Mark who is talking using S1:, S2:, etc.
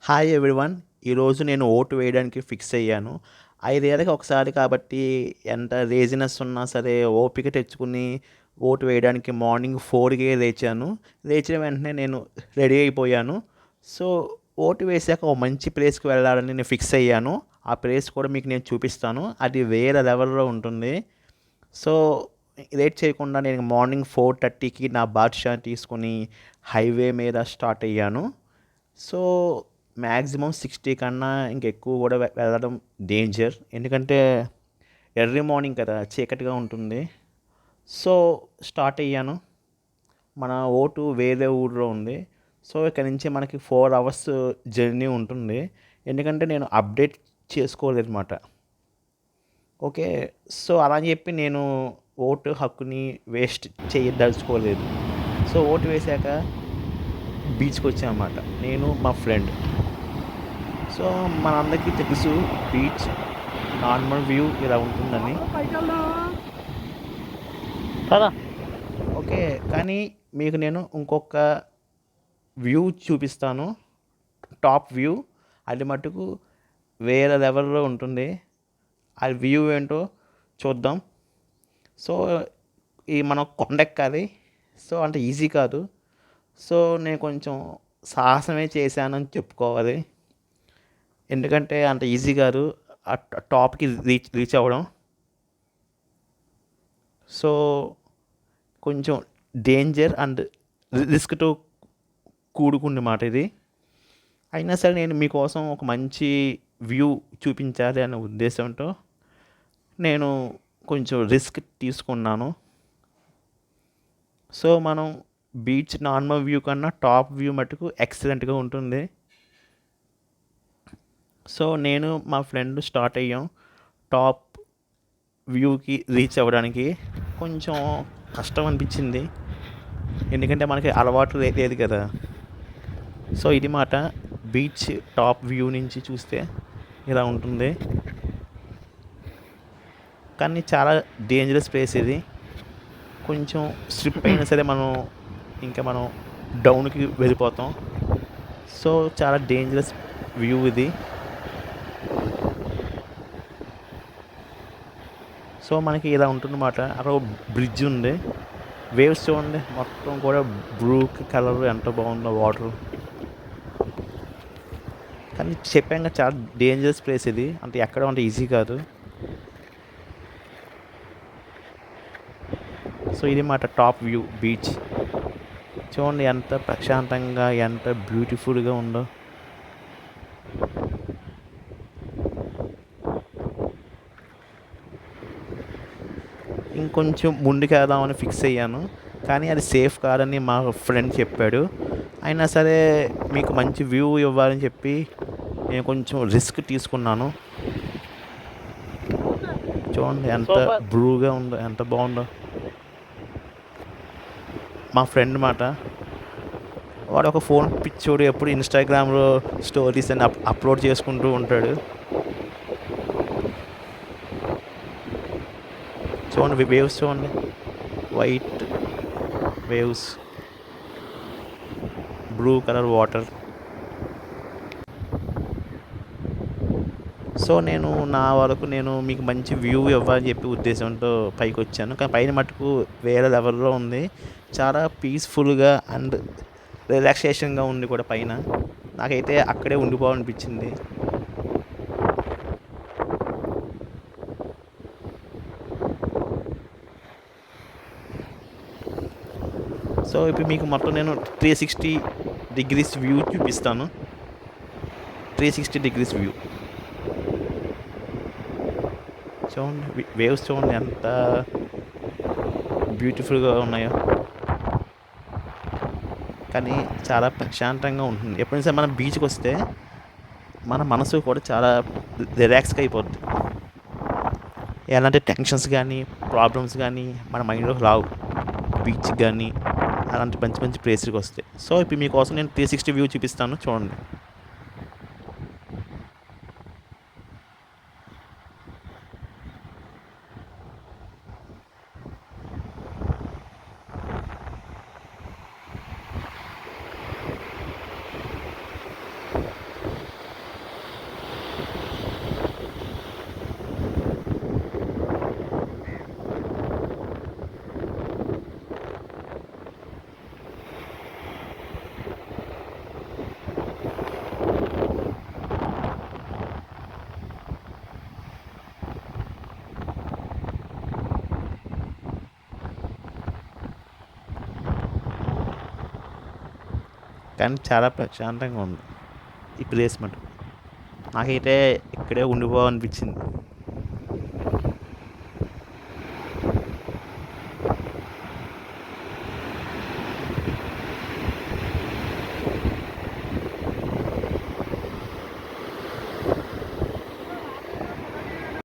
S1: Hi everyone. ఈరోజు నేను vote వేయడానికి ఫిక్స్ అయ్యాను. 5 ఏళ్ళకి ఒకసారి కాబట్టి ఎంత లేజినెస్ ఉన్నా సరే ఓపిక తెచ్చుకుని ఓటు వేయడానికి మార్నింగ్ 4కే లేచాను. లేచిన వెంటనే నేను రెడీ అయిపోయాను. సో, ఓటు వేశాక ఓ మంచి ప్లేస్‌కి వెళ్ళాలని నేను ఫిక్స్ అయ్యాను. ఆ ప్లేస్ కూడా మీకు నేను చూపిస్తాను. అది వేరే లెవెల్‌లో ఉంటుంది. సో, లేట్ చేయకుండా నేను మార్నింగ్ 4:30కి నా బాద్‌షా తీసుకొని హైవే మీద స్టార్ట్ అయ్యాను. సో, మ్యాక్సిమం 60 కన్నా ఇంకెక్కువ కూడా వెళ్ళడం డేంజర్. ఎందుకంటే ఎర్లీ మార్నింగ్ కదా! చీకటిగా ఉంటుంది. సో, స్టార్ట్ అయ్యాను. మన ఓటు వేరే ఊర్లో ఉంది. సో, ఇక్కడి నుంచి మనకి 4 అవర్స్ జర్నీ ఉంటుంది. ఎందుకంటే నేను అప్డేట్ చేసుకోలేదనమాట. ఓకే. సో, అలా అని చెప్పి నేను ఓటు హక్కుని వేస్ట్ చేయదలుచుకోలేదు. సో, ఓటు వేశాక బీచ్‌కొచ్చామన్నమాట. నేను మా ఫ్రెండ్. సో, మనందరికీ తెలుసు బీచ్ నార్మల్ వ్యూ ఇలా ఉంటుందని. కదా! ఓకే. కానీ మీకు నేను ఇంకొక వ్యూ చూపిస్తాను. Top view. అది మటుకు వేరే లెవెల్‌లో ఉంటుంది. ఆ వ్యూ ఏంటో చూద్దాం. సో, మనం కొండెక్కాలి. సో, అంత ఈజీ కాదు. సో, నేను కొంచెం సాహసమే చేశానని చెప్పుకోవాలి. ఎందుకంటే అంత ఈజీ కాదు. ఆ టాప్‌కి రీచ్ రీచ్ అవ్వడం. సో, కొంచెం డేంజర్ అండ్ రిస్క్‌తో కూడుకున్న మాట ఇది. అయినా సరే నేను మీకోసం ఒక మంచి వ్యూ చూపించాలి అనే ఉద్దేశంతో నేను కొంచెం రిస్క్ తీసుకున్నాను. సో, మనం బీచ్ నార్మల్ వ్యూ కన్నా టాప్ వ్యూ మటుకు ఎక్సలెంట్‌గా ఉంటుంది. సో, నేను మా ఫ్రెండ్ స్టార్ట్ అయ్యాం. టాప్ వ్యూకి రీచ్ అవ్వడానికి కొంచెం కష్టం అనిపించింది. ఎందుకంటే మనకి అలవాటు లేదు కదా! సో, ఇది మాట బీచ్ టాప్ వ్యూ నుంచి చూస్తే ఇలా ఉంటుంది. కానీ చాలా డేంజరస్ ప్లేస్ ఇది. కొంచెం స్లిప్ అయినా సరే మనం డౌన్‌కి వెళ్ళిపోతాం. సో, చాలా డేంజరస్ వ్యూ ఇది. సో, మనకి ఇలా ఉంటుందన్నమాట. అక్కడ ఒక బ్రిడ్జ్ ఉంది. వేవ్స్ చూడండి మొత్తం కూడా బ్లూ కలర్ ఎంత బాగుందో వాటర్. కానీ చెప్పాను కదా చాలా డేంజరస్ ప్లేస్ ఇది. అంటే ఎక్కడం అంత ఈజీ కాదు. సో, ఇది మాట టాప్ వ్యూ బీచ్. చూడండి ఎంత ప్రశాంతంగా ఎంత బ్యూటిఫుల్గా ఉందో. ఇంకొంచెం ముందుకు వెళ్దామని ఫిక్స్ అయ్యాను. కానీ అది సేఫ్ కాదని మా ఫ్రెండ్ చెప్పాడు. అయినా సరే మీకు మంచి వ్యూ ఇవ్వాలని చెప్పి నేను కొంచెం రిస్క్ తీసుకున్నాను. చూడండి ఎంత బ్లూగా ఉందో, ఎంత బాగుందో. మా ఫ్రెండ్ మాట. వాడు ఒక ఫోన్ పిచ్చోడు, ఎప్పుడు ఇన్స్టాగ్రామ్లో స్టోరీస్ అని అప్లోడ్ చేసుకుంటూ ఉంటాడు. చూడండి వేవ్స్ చూడండి, white waves, blue colour water. So, నా వరకు నేను మీకు మంచి వ్యూ ఇవ్వాలని చెప్పి ఉద్దేశంతో పైకి వచ్చాను. కానీ పైన మటుకు వేరే లెవెల్‌లో ఉంది. చాలా పీస్‌ఫుల్‌గా అండ్ రిలాక్సేషన్‌గా ఉంది కూడా పైన. నాకైతే అక్కడే ఉండిపోవాలనిపించింది. సో, ఇప్పుడు మీకు మొత్తం నేను 360 డిగ్రీస్ వ్యూ చూపిస్తాను. 360 డిగ్రీస్ వ్యూ. చూడండి వేవ్స్ చూడండి ఎంత బ్యూటిఫుల్‌గా ఉన్నాయో. కానీ చాలా ప్రశాంతంగా ఉంటుంది. ఎప్పుడైనా సరే మనం బీచ్‌కి వస్తే మన మనసు కూడా చాలా రిలాక్స్‌గా అయిపోద్ది. ఎలాంటి టెన్షన్స్ కానీ ప్రాబ్లమ్స్ కానీ మన మైండ్‌లోకి రావు. బీచ్‌కి కానీ అలాంటి మంచి మంచి ప్లేస్‌కి వస్తే. సో, ఇప్పుడు మీకోసం నేను 360 వ్యూ చూపిస్తాను చూడండి. కానీ చాలా ప్రశాంతంగా ఉంది ఈ ప్లేస్ మటుకు. నాకైతే ఇక్కడే ఉండిపోవాలనిపించింది.